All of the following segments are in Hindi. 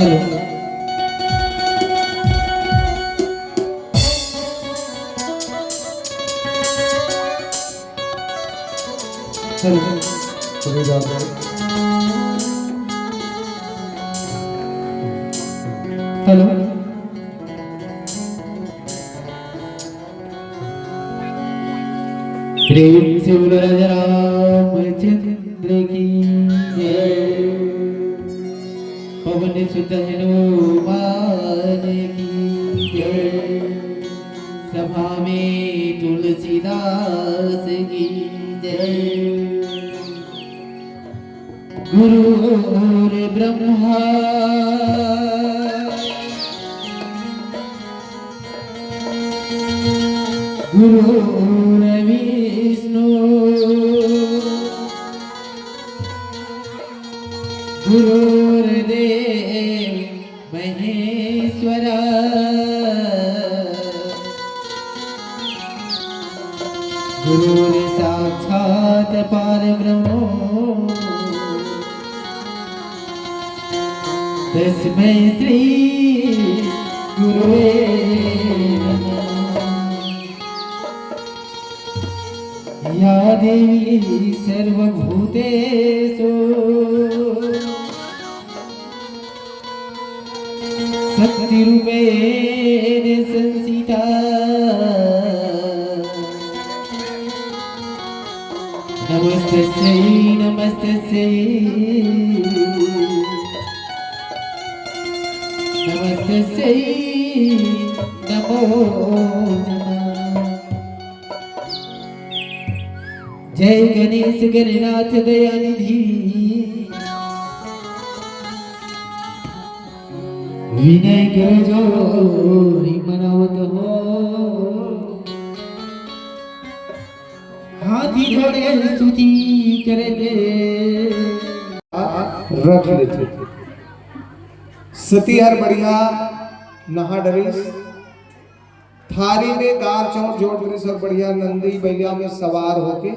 हेलो हेलो कोई बात नहीं। हेलो प्रेम से बोलो राजा रामचंद्र की जय। पवन सुत हनुमान की जय। सभा में तुलसीदास की जय। गुरु ब्रह्मा गुरुर्विष्णु गुरुर्देव महेश्वरा गुरुर्साक्षात् परब्रह्म तस्मै श्री गुरुवे नमः। या देवी सर्वभूतेषु शक्तिरूपेण संस्थिता नमस्तस्यै नमस्तस्यै नमस्तस्यै नमो नमः। जय गणेश गणनाथ दयानिधि विनय कर जोरी मनावत हो हाथी जोड़े स्तुति करे दे रख लेते सती हर बढ़िया नहा डरिस थारी में दार चौर जोड़ डरिस और बढ़िया नंदी बैलिया में सवार होके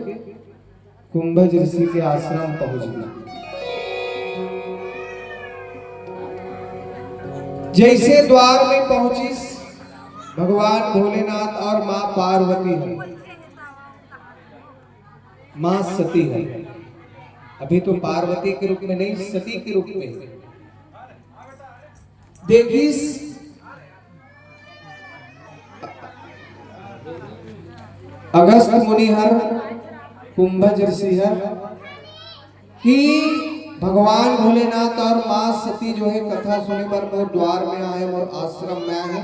कुंभज ऋषि के आश्रम पहुंच गया। जैसे द्वार में पहुंचिस भगवान भोलेनाथ और मां पार्वती है, मां सती है। अभी तो पार्वती के रूप में नहीं, सती के रूप में देखिस अगस्त मुनिहर कुंभज ऋषि है कि भगवान भोलेनाथ और मां सती जो है कथा सुने पर मोर द्वार में आए और आश्रम में आए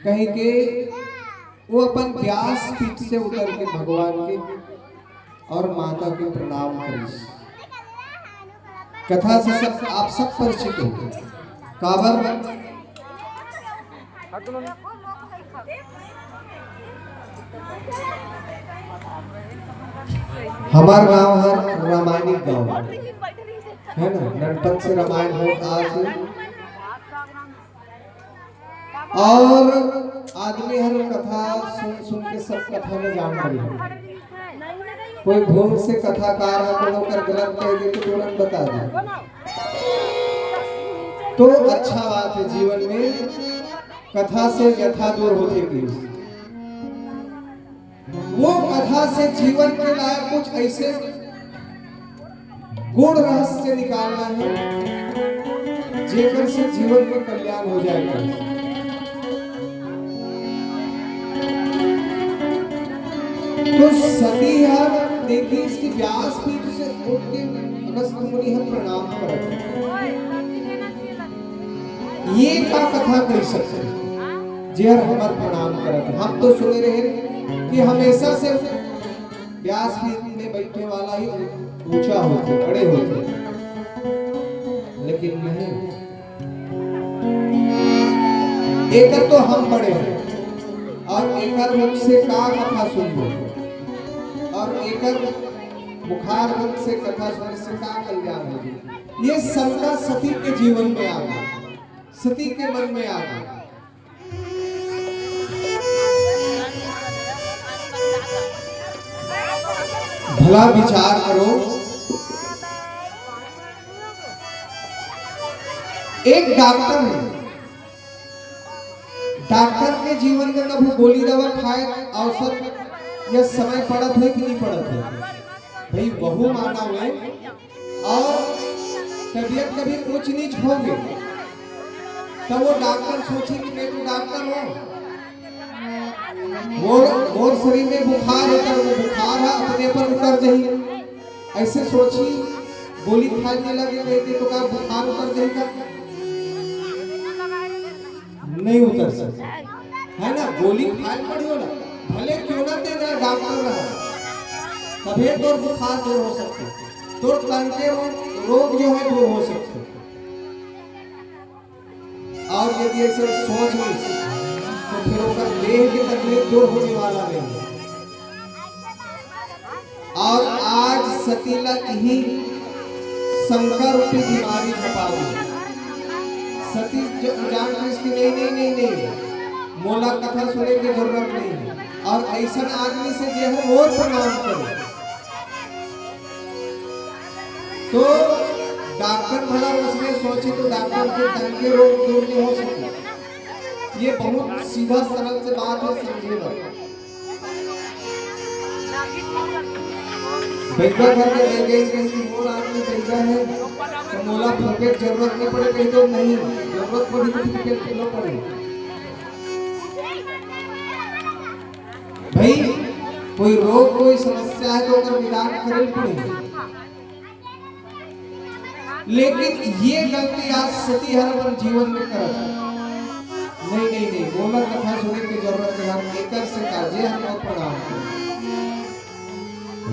कहीं के वो अपन व्यास पीठ से उतर के भगवान के और माता के प्रणाम करें। कथा से सब आप सब परिचित हो काबर हमार गांव है रामायणी गांव है ना, नटपन से रामायण हो आज और आदमी हर कथा सुन सुन के सब कथा में जान रही है। कोई भूल से कथाकार है तो कर गलत कह दे तो तुरंत बता दे तो अच्छा बात है। जीवन में कथा से व्यथा दूर होती है। वो कथा से जीवन के लायक कुछ ऐसे गुण रहस्य निकालना है जेकर से जीवन में कल्याण हो जाएगा। तो सती हर देखिए इसकी व्यास पीठ से उठ के अगस्त मुनि हम प्रणाम करते हैं। ये का कथा कर सकते जेहर हमार प्रणाम करते। हम तो सुने रहे कि हमेशा से व्यास पीठ में बैठे वाला ही ऊंचा होते बड़े होते, लेकिन नहीं एकर तो हम बड़े हैं और एकर मुख से का कथा सुनबो और एकर बुखार मुख से कथा सुनने से का कल्याण होगी। ये सबका सती के जीवन में आ गया, सती के मन में आ गया। भला विचार करो एक डॉक्टर है, डॉक्टर के जीवन में कभी गोली दवा खाए अवसर या समय पड़त है कि नहीं पड़त है? भाई बहु मानव है और तबीयत कभी ऊंच नीच हो गई तो वो डॉक्टर सोचे कि मैं तो डॉक्टर हूँ, मोर शरीर में बुखार है तो वो बुखार है अपने पर उतर जाइए, ऐसे सोची गोली खाने लगे कहते तो क्या बुखार उतर जाएगा? नहीं उतर सकता है ना, गोली खाए पड़ी होला भले क्यों ना तेरा डॉक्टर रहा तभी तो बुखार दूर हो सकते, तो तन के रोग जो है दूर हो सकते। और यदि ऐसे सोच ली तो फिर उसका देह की तकलीफ दूर होने वाला नहीं। और आज सतीला यही शंकर रूपी बीमारी छपा दी। सती जान इसकी नहीं नहीं नहीं नहीं मोला कथा सुने की जरूरत नहीं, और ऐसा आदमी से जो है और प्रणाम करे तो डॉक्टर भला उसने सोचे तो डॉक्टर के तन के रोग दूर नहीं हो सकते। ये बहुत सीधा सरल से बात है, समझिएगा। बैठा घर में रह गई कहीं और आदमी बैठा है तो मोला फूके जरूरत नहीं पड़े, कहीं तो नहीं जरूरत पड़ी तो टिकट किलो पड़े। भाई कोई रोग कोई समस्या है तो अगर निदान करे पड़े, लेकिन ये गलती आज सती हर अपन जीवन में करत नहीं नहीं नहीं बोला कथा सुने की जरूरत है, हम एकर से काजे हम और प्रणाम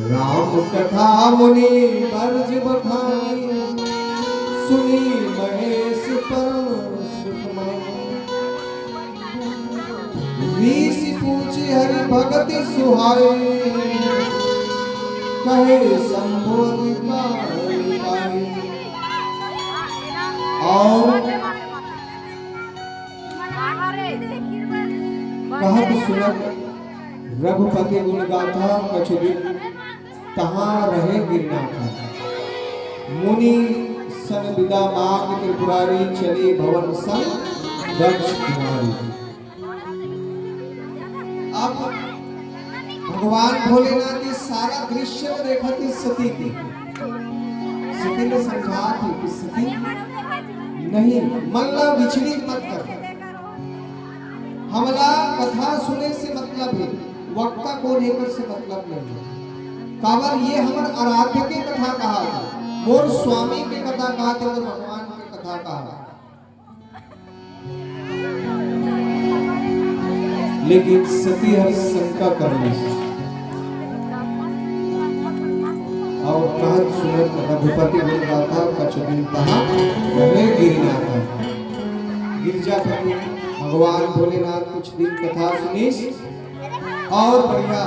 राम कथा मुनि बरज बखानी सुनी महेश परम सुखमय ऋषि पूछे हरि भगति सुहाए कहे शंभु अधिकार पाए। और कहत सुनत रघुपति गुण गाथा कछु दिन तहाँ रहे गिरनाथा मुनि सन विदा मांग त्रिपुरारी चली भवन संग दक्ष कुमारी। अब भगवान भोलेनाथ की सारा दृश्य देखा थी सती की, सती ने समझा थी कि सती नहीं मल्ला विचलित मत कर, हमला कथा सुने से मतलब है, वक्ता को लेकर से मतलब नहीं। काबर ये हमर आराध्य के कथा कहा था, मोर स्वामी के कथा कहा था और भगवान के कथा कहा, लेकिन सती हर शंका करने और कहत सुनत रघुपति गुण गाथा कछु दिन तहाँ रहे गिरनाथा। गिरजापति भगवान भोलेनाथ कुछ दिन कथा सुनीस और बढ़िया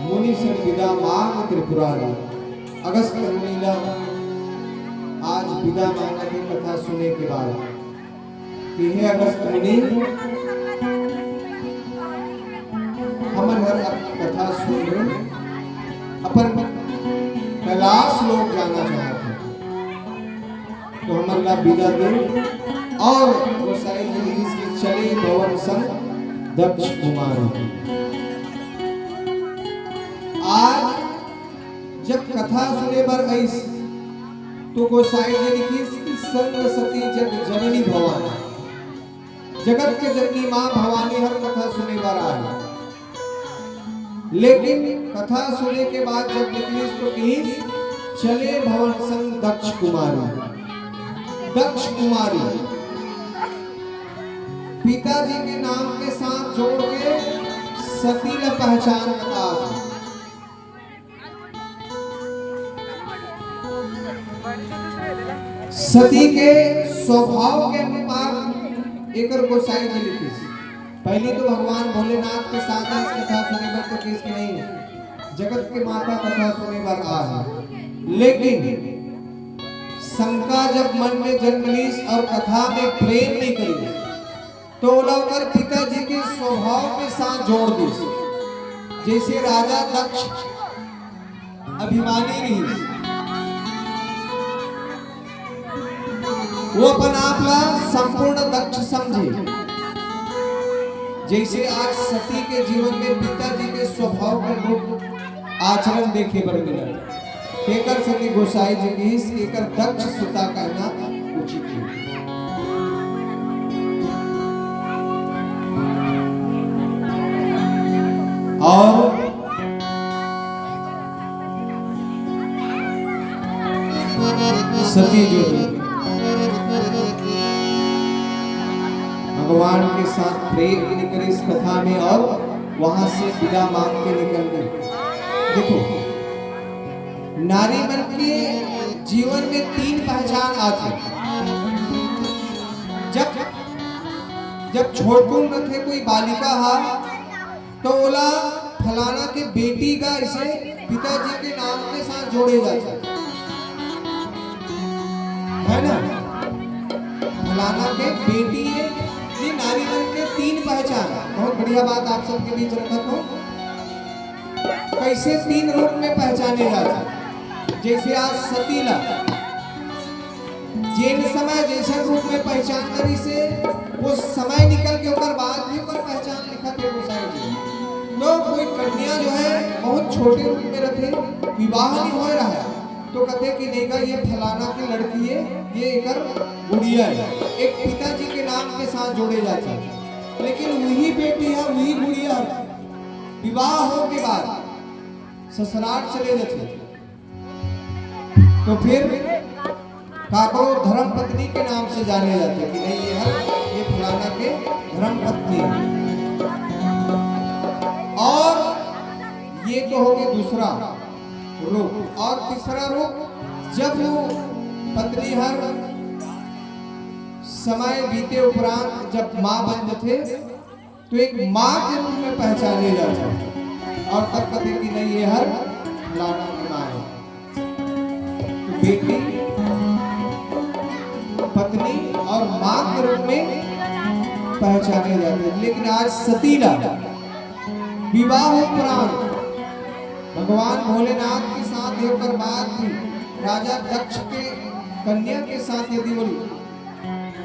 मुनि से विदा मांग त्रिपुरारी। अगस्त मुनीला आज विदा मांगा की कथा सुने के बाद कि हे अगस्त मुनि हमन हर कथा सुन रहे अपन कैलाश लोग जाना चाहते तो हमन ला विदा दे और वो सारी जिंदगी चले भवन संग दक्ष कुमारी। आज जब कथा सुने पर ऐस तो गोसाई जी लिखी संग सती जग जननी भवानी, जगत के जननी मां भवानी हर कथा सुने पर आई, लेकिन कथा सुने के बाद जब निकली तो की चले भवन संग दक्ष कुमारी। दक्ष कुमारी पिताजी के नाम के साथ जोड़ के सती ने पहचान बता दी। सती के स्वभाव के अनुसार एकर गोसाई जी लिखी। पहले तो भगवान भोलेनाथ के साथ इस कथा सुने पर तो किसकी नहीं, जगत के माता कथा सुने पर आ है, लेकिन शंका जब मन में जन्म ली और कथा में प्रेम नहीं करी तो उड़कर पिताजी के स्वभाव के साथ जोड़ दी। जैसे राजा दक्ष अभिमानी रही वो अपन आप ला संपूर्ण दक्ष समझे। जैसे आज सती के जीवन में पिताजी के स्वभाव के रूप आचरण देखे बर मिला। केकर सती गोसाई जी की केकर दक्ष सुता कहना उचित है। और सती जो है भगवान के साथ प्रेम निकले इस कथा में और वहां से विदा मांग के निकल गए। देखो नारी मन के जीवन में 3 पहचान आती। जब छोटू न थे कोई बालिका हा तो ओला फलाना के बेटी का इसे पिताजी के नाम के साथ जोड़े जाता है ना। फलाना के बेटी है। ये नारी मन के 3 पहचान। बहुत बढ़िया बात आप सबके बीच रखा हूं। कैसे 3 रूप में पहचाने जाते। जैसे आज सतीला जिन समय जैसे रूप में पहचान करी से वो समय निकल के ऊपर बाद भी पर पहचान लिखा थे गोसाई जी। तो कोई कन्या जो है बहुत छोटे रूप में रखे विवाह नहीं हो रहा है तो कहते कि नहीं का ये फलाना की लड़की है, ये एकर गुड़िया है। एक पिताजी के नाम के साथ जोड़े जाते हैं। लेकिन वही बेटी है वही गुड़िया विवाह हो के बाद ससुराल चले जाते तो फिर काको धर्म पत्नी के नाम से जाने जाते कि नहीं ये फलाना के धर्म पत्नी है। और ये तो हो गया दूसरा रूप। और तीसरा रूप जब वो पत्नी हर समय बीते उपरांत जब माँ बन जाते तो एक माँ के रूप में पहचाने जाते और तब कहते कि नहीं ये हर फलाना की माँ है। तो बेटी पत्नी और माँ के रूप में पहचाने जाते हैं। लेकिन आज सतीला विवाह उपरांत भगवान भोलेनाथ के साथ होकर बाद भी राजा दक्ष के कन्या के साथ यदि वो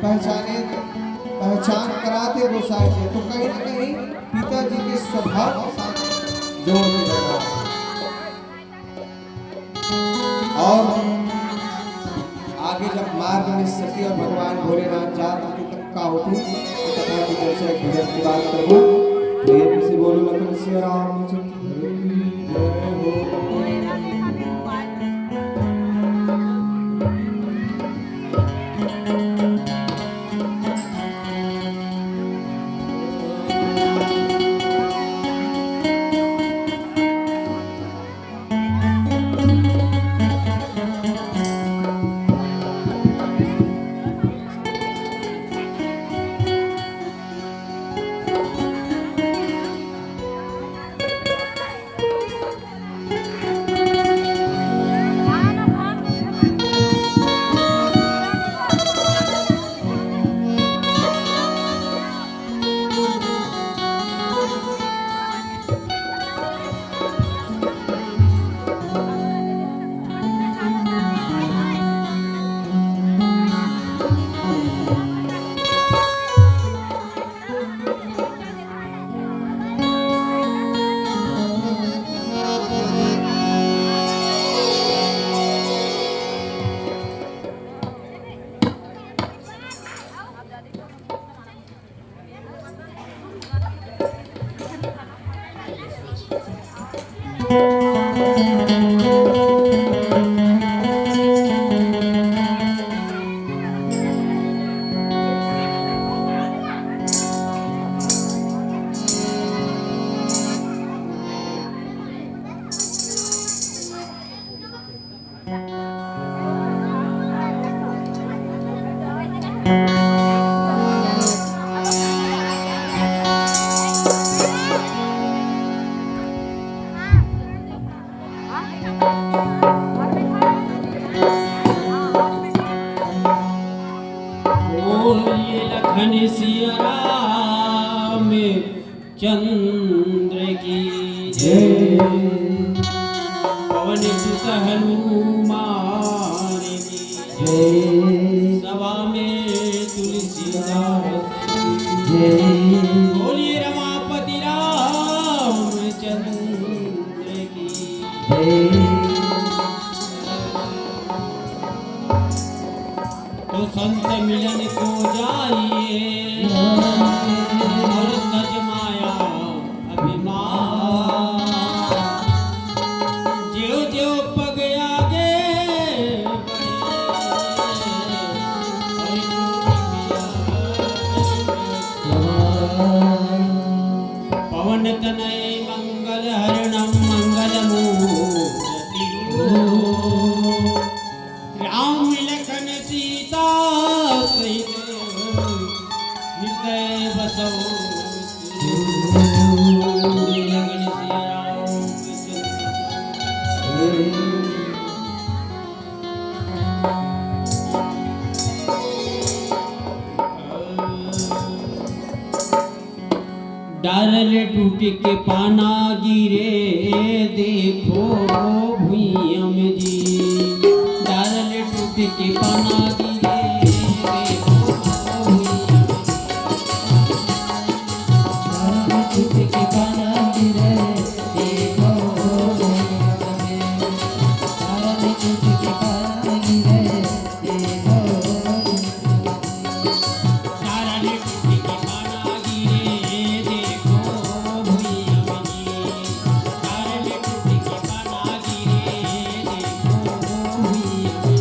पहचान कराते गोसाई जी तो कहीं ना कहीं पिताजी के स्वभाव के साथ जोड़ के लगा। और आगे जब मार्ग में सती और भगवान भोलेनाथ जाते तब का होते कथा की जैसे भजन की बात करूं प्रेम से बोलो लखन सिया रामचंद्र चंद्र की जय, पवन सुत हनुमान की जय, सभा में बोलिए रमापति रामचंद्र की तो संत मिलन को जाइए और तज माया अभिमान ज्यो ज्यो पग आगे पवन तनय मंगल हरणम मंगल मूर्ति राम लखन सीता सहित हृदय बसो लगन सिया डाल टूट के पाना गिरे देखो भूइया में जी डाल टूट के पाना गिरे देखो भूइया में टूट के पाना गिरे देखो तारे टूट के पाना गिरे देखो डाल टूट के पाना गिरे देखो भूइया में जी डाल टूट के पाना गिरे देखो भूइया में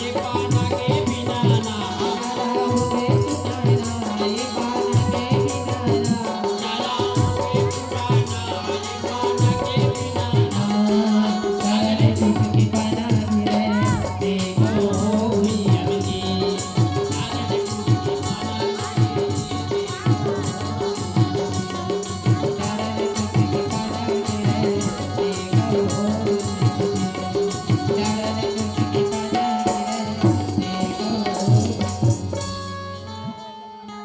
ये पाना के बिना ना होवे सुताना ये पाना के बिना सारा होवे पुराना ये पाना के बिना सारे चुटकी पाना गिरे देखो हुई अबजी सारे टूटके पाना सारे चुटकी पाना गिरे देखो सारे चुटकी पाना गिरे देखो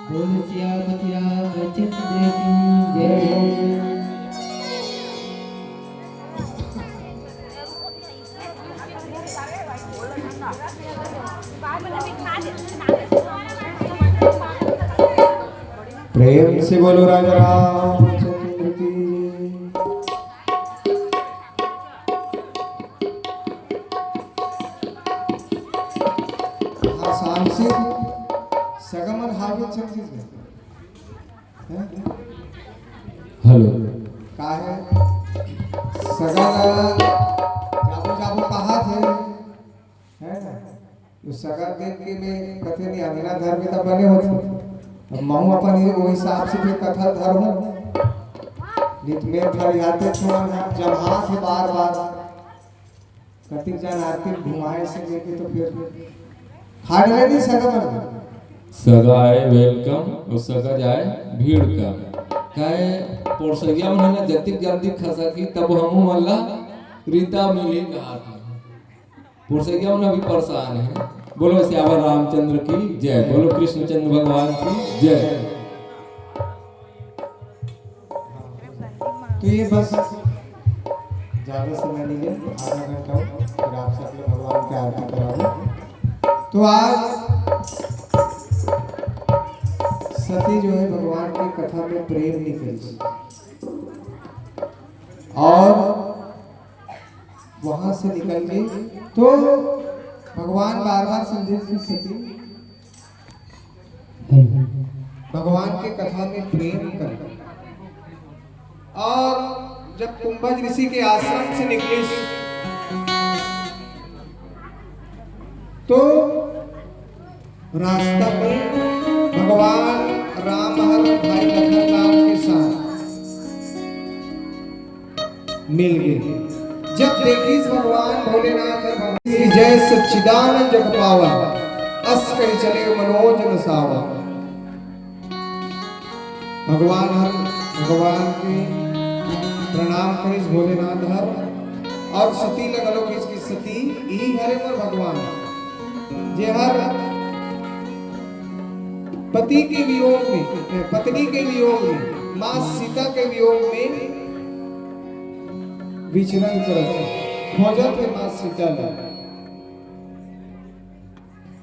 बोल सियापति रामचंद्र की जय। प्रेम से बोलो राजा रामचंद्र की जय। हाँ सांसी सगमन हावे छत्तीस में हेलो का है सगल जाबो जाबो कहा थे है ना उस सगल देख के में कथे नहीं अमीना धर्म में तो बने होते अब महू अपन ये वो हिसाब से फिर कथा धर्म नित में फरियाते छोड़न जब हाथ है बार बार कतिक जन आरती घुमाए से देखे तो फिर खाड़ नहीं सगमन सगा है वेलकम और सगा जाए भीड़ का काहे पोरसगिया उन्होंने जतिक जल्दी खसा की तब हमू मल्ला रीता मिली कहा था पोरसगिया उन्हें अभी परेशान है। बोलो श्यावर रामचंद्र की जय, बोलो कृष्णचंद्र भगवान की जय। तो ये बस ज्यादा समय नहीं है, आधा घंटा फिर आप सब लोग भगवान की आरती कराओगे। तो आज सती जो है भगवान की कथा में प्रेम नहीं करी और वहां से निकल गई तो भगवान बार बार संदेश की सती भगवान के कथा में प्रेम कर और जब कुंभज ऋषि के आश्रम से निकली तो रास्ता में भगवान राम हर भाई लखन राम के साथ मिल गए। जब देखी भगवान भोलेनाथ भगवान जय सच्चिदानंद जग पावा अस करी चले मनोजन सावा। भगवान हर भगवान के प्रणाम करिस भोलेनाथ हर और सती लगलो कि इसकी सती ही हरे पर भगवान जे हर पति के वियोग में पत्नी के वियोग में मां सीता के वियोग में विचरण करते खोजत है मां सीता ला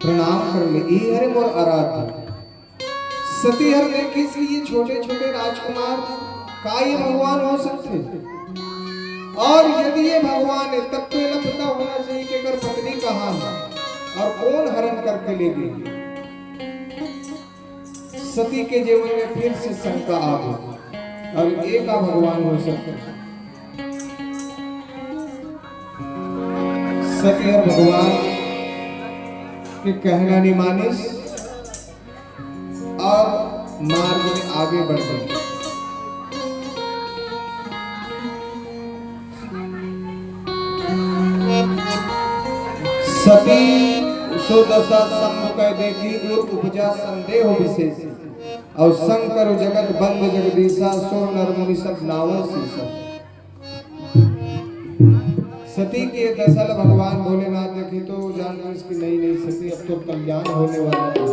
प्रणाम कर ले ई हरे मोर आराध्य सती हर ने किस लिए छोटे छोटे राजकुमार का ये भगवान हो सकते और यदि ये भगवान है तब तो ये पता होना चाहिए कि अगर पत्नी कहाँ है और कौन हरण करके ले गई। सती के जीवन में फिर से शंका आ गई और एक का भगवान हो सकते सती और भगवान के कहना नहीं मानिस और मार्ग में आगे बढ़ गए। सती सो दशा सम्मुख देखी और उपजा संदेह विशेष और शंकर जगत बंद जगदीशा सो नर मुनि सब नावल शीशा। सती की दशा भगवान भोलेनाथ देखी तो जान गए इसकी नहीं नहीं सती अब तो कल्याण होने वाला है।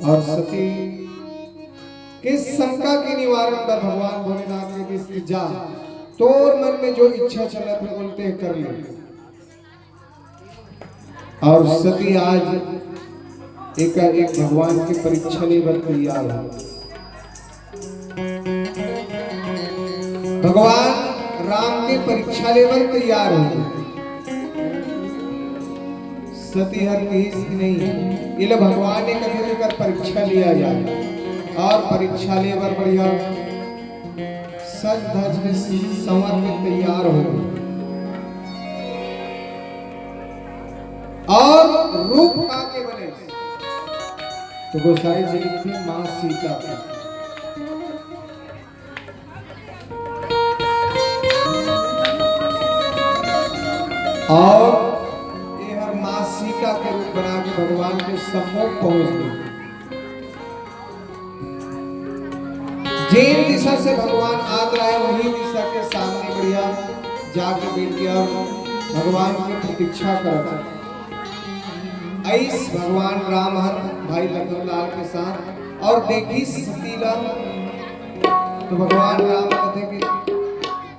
और सती किस शंका के निवारण पर भगवान भोलेनाथ ने इसकी जा तोर मन में जो इच्छा चला था बोलते कर ले। और सती आज एक भगवान की परीक्षा लेकर तैयार है। भगवान राम की परीक्षा लेकर तैयार हो। सती हर नहीं ये भगवान ने कभी लेकर परीक्षा लिया जाए और परीक्षा लेकर बढ़िया सज धज के संवर में तैयार हो। और रूप का के बने। तो गोसाई जी लिखी मां सीता और ये हर मां सीता के रूप बना के भगवान के सम्मुख पहुंच गई। जिन दिशा से भगवान आ रहा है वही दिशा के सामने बढ़िया जाके बैठ गया और भगवान की प्रतीक्षा करता है। ऐस भगवान राम हर भाई लखनलाल के साथ और देखी सतीला तो भगवान राम कहते कि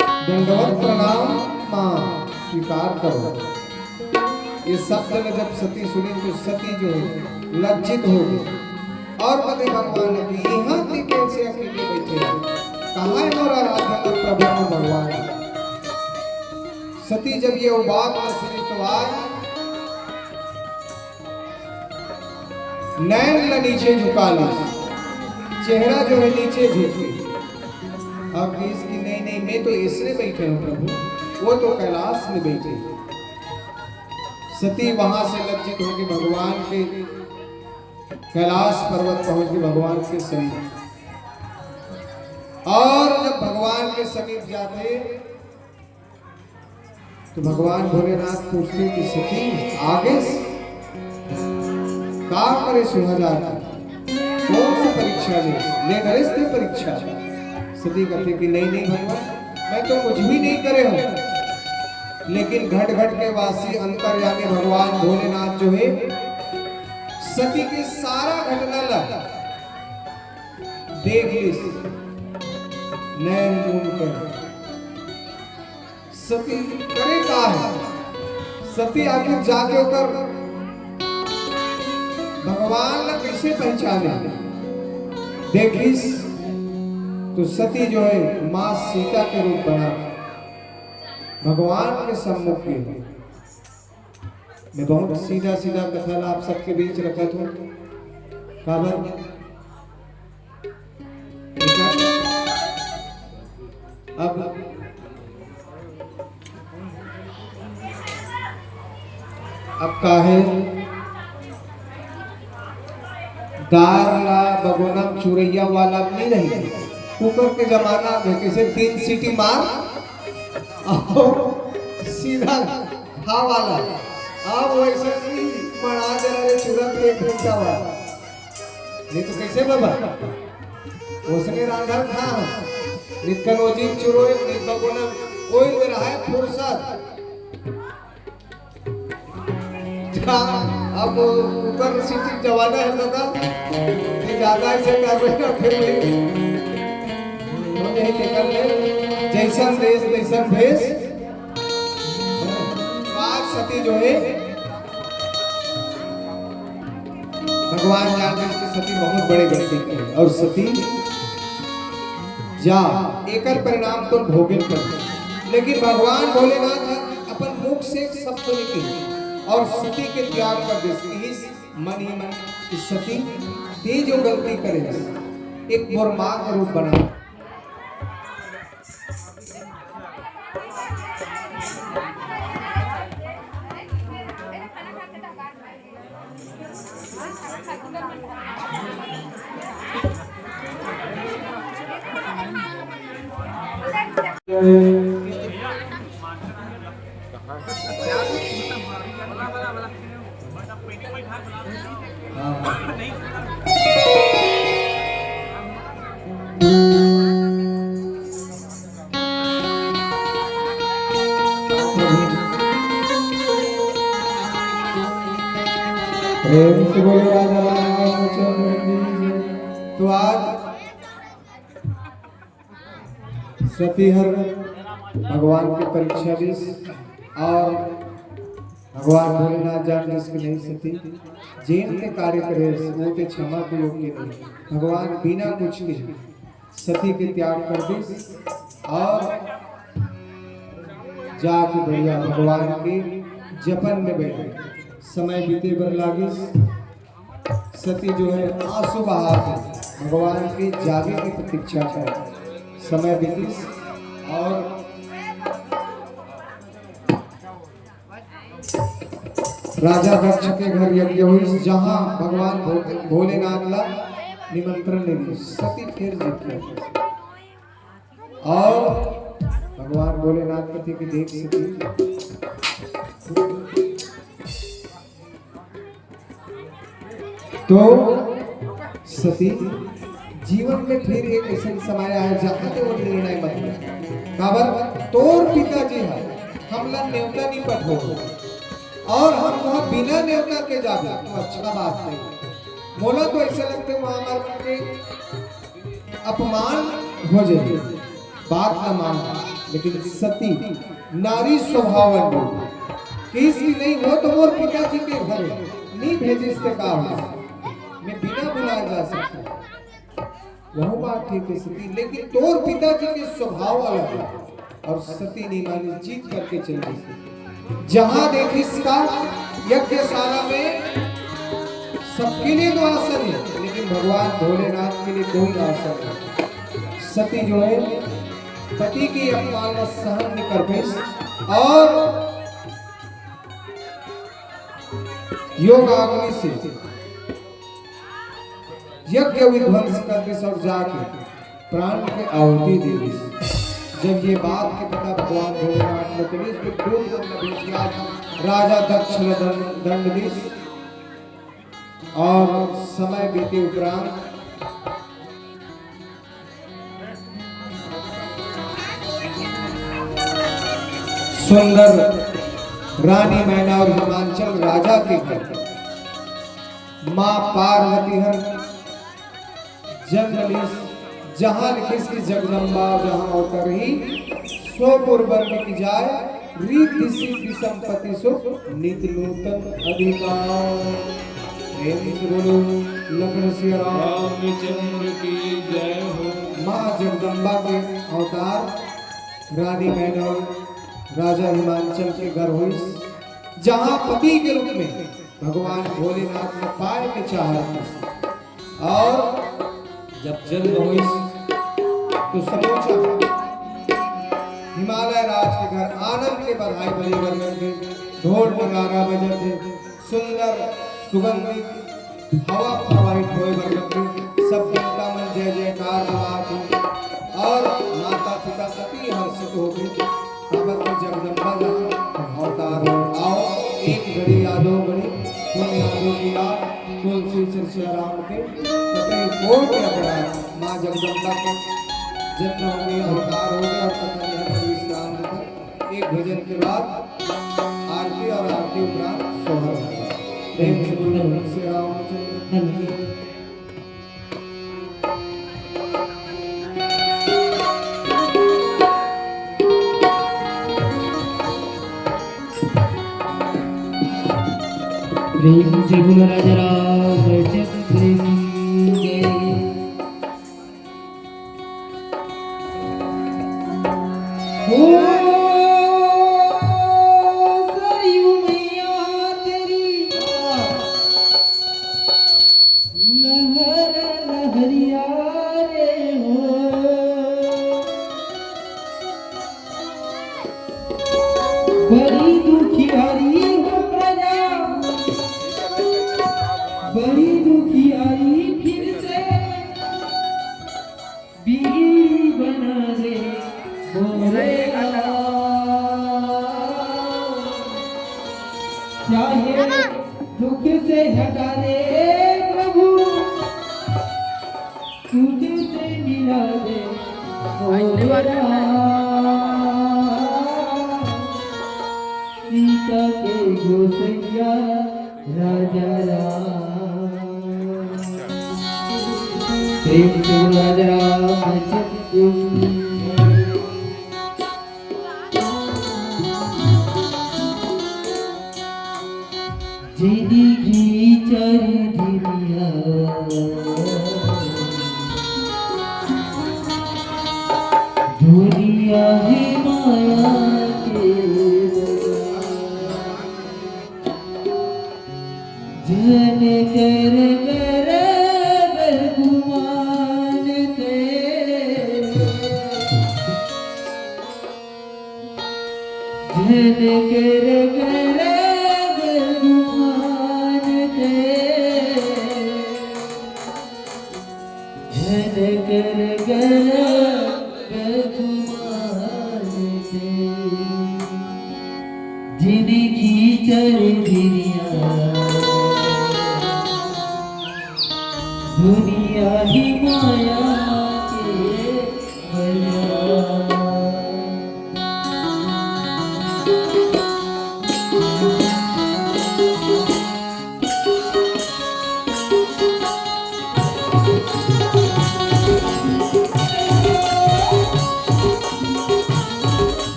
दंडवत प्रणाम मां स्वीकार करो। ये शब्द में जब सती सुनी तो सती जो है लज्जित हो गई और कहते भगवान ने यहाँ कैसे अकेले बैठे कहाँ है मोरा राधा प्रभु भगवान। सती जब ये बात न सुनी तो आज नैन न नीचे झुका ली, चेहरा जो है नीचे झुकी। अब इसकी नहीं नहीं मैं तो इसलिए बैठे हूँ प्रभु, वो तो कैलाश में बैठे। सती वहां से लज्जित होकर भगवान के कैलाश पर्वत पहुंच के भगवान के समीप और जब भगवान के समीप जाते तो भगवान भोलेनाथ पूछते कि सती आगे का करे सुहाजार कौन सी परीक्षा ले नरेश परीक्षा। सती कहते कि नहीं नहीं भगवान मैं तो कुछ भी नहीं करे हूं, लेकिन घट घट के वासी अंतर्यामी भगवान भोलेनाथ जो है सती की सारा घटना लगा देख ली नैन मूंद कर। सती करे का है, सती आखिर जाके कर भगवान ने कैसे पहचाने देखी तो सती जो है मां सीता के रूप बना भगवान के सम्मुख में। मैं बहुत सीधा सीधा कथा आप सबके बीच रखा था काबर अब का है दारला बगोना चुरैया वाला नहीं रही। कुकर के जमाना में किसे 3 सीटी मार और सीधा खा वाला। अब वैसे नहीं बना दे रहे तुरंत 1 घंटा वाला नहीं तो कैसे बाबा उसने रांधर खा निकलोजी चुरोए निकलोना कोई में रहा है फुर्सत। अब ऊपर सीटी जवाना है दादा ये ज्यादा ऐसे कर रहे हैं फिर हम यही निकल ले जैसा देश तैसा भेष। आज सती जो है भगवान जानते हैं कि सती बहुत बड़े गलती की और सती जा एकर परिणाम तो भोगन कर। लेकिन भगवान भोलेनाथ अपन मुख से एक शब्द निकले और सती के त्याग कर दे। मन ही मन कि सती ये जो गलती करे एक मुर्मा का रूप बना। प्रेम से बोलो राजा रामचंद्र। तो आज सती हर भगवान की परीक्षा ली और भगवान भोलेनाथ जान इसके नहीं सती जेन के कार्य करे वो के क्षमा के योग्य नहीं। भगवान बिना कुछ के सती के त्याग कर दी और जाके बढ़िया भगवान के जपन में बैठे। समय बीते बर लागी सती जो है आंसू बहा भगवान के जागे की प्रतीक्षा कर। समय बीती और राजा दक्ष के घर यज्ञ हुई, जहां भगवान भोलेनाथ ला निमंत्रण ले दी। सती फिर जीत और भगवान भोलेनाथ पति की देख सती तो सती जीवन में फिर एक ऐसा समय आया जहां ते वो निर्णय मत काबर तोर पिताजी है हमला न्योता नहीं पठो और हम वहां बिना न्योता के जाबे तो अच्छा बात नहीं। मोला तो ऐसा लगते वहां हमारे के अपमान हो जाए, बात न मान। लेकिन सती नारी स्वभाव किसी नहीं हो तो मोर पिताजी के घर नहीं भेजे इसके कारण मैं बिना बुलाया जा सकता, वह बात ठीक है सती। लेकिन तोर पिताजी के स्वभाव अलग है और सती नहीं मानी, जीत करके चली गई। जहां देखी इसका यज्ञशाला में सबके लिए तो आसन है लेकिन भगवान भोलेनाथ के लिए कोई आसन नहीं। सती जो है पति की अपमान सहन नहीं कर पाई और योग अग्नि से यज्ञ विध्वंस करके सब जाके प्राण के आहुति दे दी। जब ये बात के पता भगवान भोलेनाथ ने चली उसके दो राजा दक्ष ने दंड दी और समय बीते उपरांत सुंदर रानी मैना और हिमांचल राजा के घर मां पार्वती हर जन्म जहां लिखिस की जगदम्बा जहां होकर ही स्वपुर वर्ण की जाए रीति सिद्धि संपत्ति सुख नित्य नूतन अधिकार। बोलो लखन सिया रामचंद्र की जय हो। मां जगदम्बा के अवतार रानी मैना राजा हिमांचल के घर हुई, जहां पति के रूप में भगवान भोलेनाथ ने पाए के चाहा और जब जन्म हुई तो समूचा हिमालय राज के घर आनंद के बधाई बजे बजते, ढोल नगारा बजते, सुंदर सुगंधित हवा प्रवाहित हुए बजते, सब जनता मन जय जयकार गवाते और माता पिता सती हर्षित हो गए। जगदम्बा अवतार आओ एक घड़ी यादों घड़ी तुम यादों की याद तुलसी चर्चा राम के कतई कोट अपराध माँ जगदम्बा के जन्म हो गए अवतार हो गए और पता विश्राम लेकर एक भजन के बाद आरती और आरती उपरांत सोहर होगा। प्रेम से बोलो श्री रामचंद्र। प्रेम से बोलो राजा रामचंद्र की जय। ओ सरयू मैया तेरी लहर लहरिया रे हो, बड़ी दुखियारी हो प्रजा, बड़ी दुखियारी फिर से बीड़ी बना दे बोले चाहे दुख से हटा दे प्रभु, तुझसे मिला दे सीता के गोसैया राजा राम। प्रेम से राजा रामचंद्र। जिंदगी चरी दुनिया दुनिया ही माया के जन कर गुमान के जन कर गुमान दुनिया ही माया के बलिया।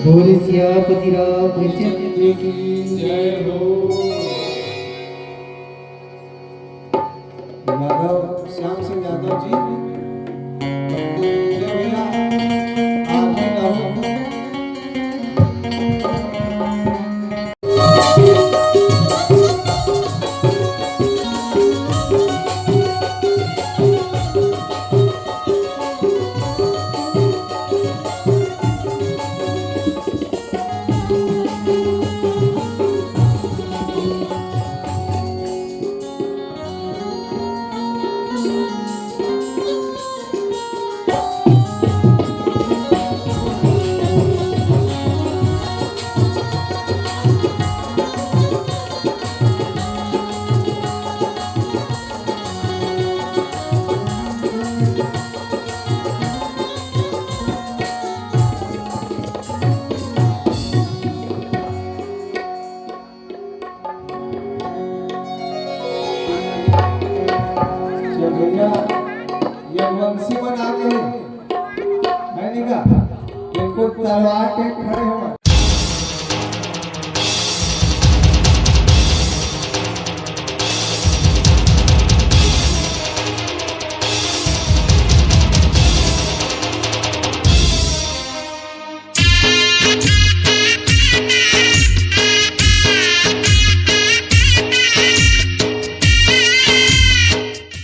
बोले सियापति रामचंद्र की जय हो। भैया ये वंशी बना के है नहीं का? इनको तलवार पे खड़े